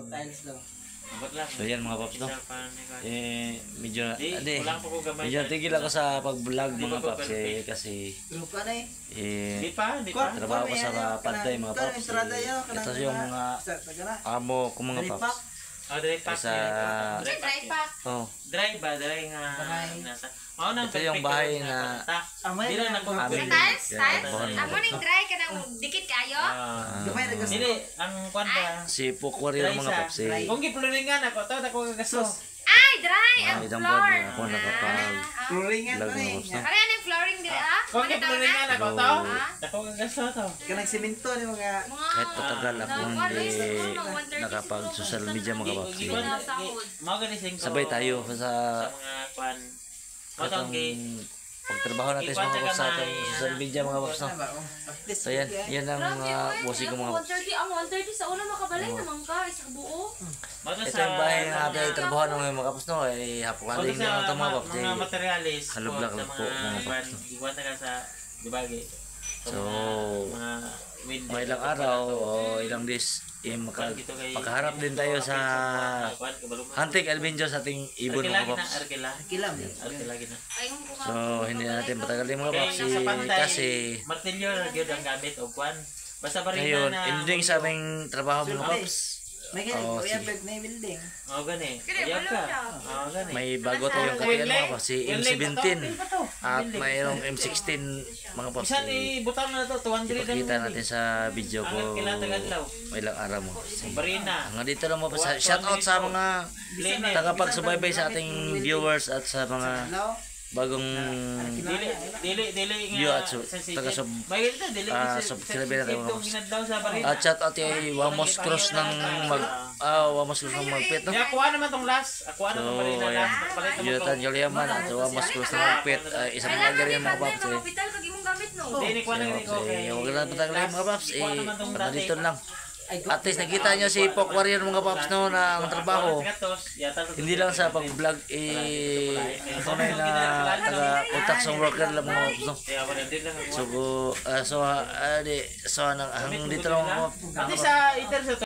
tiles daw. So yan mga paps, no? Medyo medyo tigil ako sa pag-vlog mga paps kasi Di pa. trabaho ko sa Panday mga paps. Ito yung mga amo ko mga paps. Dry pack. Dry pack. Oh. Dry ba? Dry nga. Ito yung bahay na Dili na ko. Tiles? Amo ning dry ka nang dikit kayo? Dili ang kwan ba? si Pokwari yung mga paps. Kung gipluringan ako to dako gagastos. Ay, dry ang Idang floor. buwan na ako nakapag Flooringan vlog pa mga eh. paps, no? Kaya yung flooring dili Kung gipluringan ako to dako gagastos to. Kanang simento ni mga Kahit patagal ako hindi nakapag social media mga paps. Mao gani sing Sabay tayo sa mga kwan. katong pagtrabaho natin sa mga paps sa ating social media mga paps, no? So yan ang bossing ko mga paps. 130 ang 130 sa una makabalay naman ka isang buo. Ito yung bahay na natin trabaho ng mga paps, no? Ay hapukaling na ito mga paps. Mga materialis halublag lang po mga paps. Iwan ka sa dibagi. So mga mga ilang araw o ilang days makaharap din tayo sa hunting adventure sa ating ibon mga paps. kilam. So hindi natin patagalin mga paps kasi martilyo gyud ang gamit og kwan. Basta barina ngayon na ending sa aming trabaho mga paps. May ganito, kuya Berg na yung building. Oo, gani. Ayaw ka. Oo, gani. May bago tayong katiyan mga paps, si M17 at mayroong M16 mga paps. Bisan ibutang na to 200 Ipakita natin sa video ko may ilang araw mo. Barina. Hanggang dito lang mga paps. Shout out sa mga tagapagsubaybay sa ating viewers at sa mga bagong dili view at subscribe na tayo mga paps. At shout out kay Wamos Cruz ng magpit, no? Kuha naman tong last. Kuha naman barina last. Yutan Juliaman at Wamos Cruz ng magpit. Isang mga ganyan mga paps. Hospital kag imong gamit no. Dili kuha na ko kay. Huwag na patagalin mga paps. Dito lang. At least nakita nyo si Pokwari mga paps, no, na ang trabaho hindi lang sa pag-vlog tunay na taga-utak sa worker lang mga paps, no? So hanggang dito lang mga paps.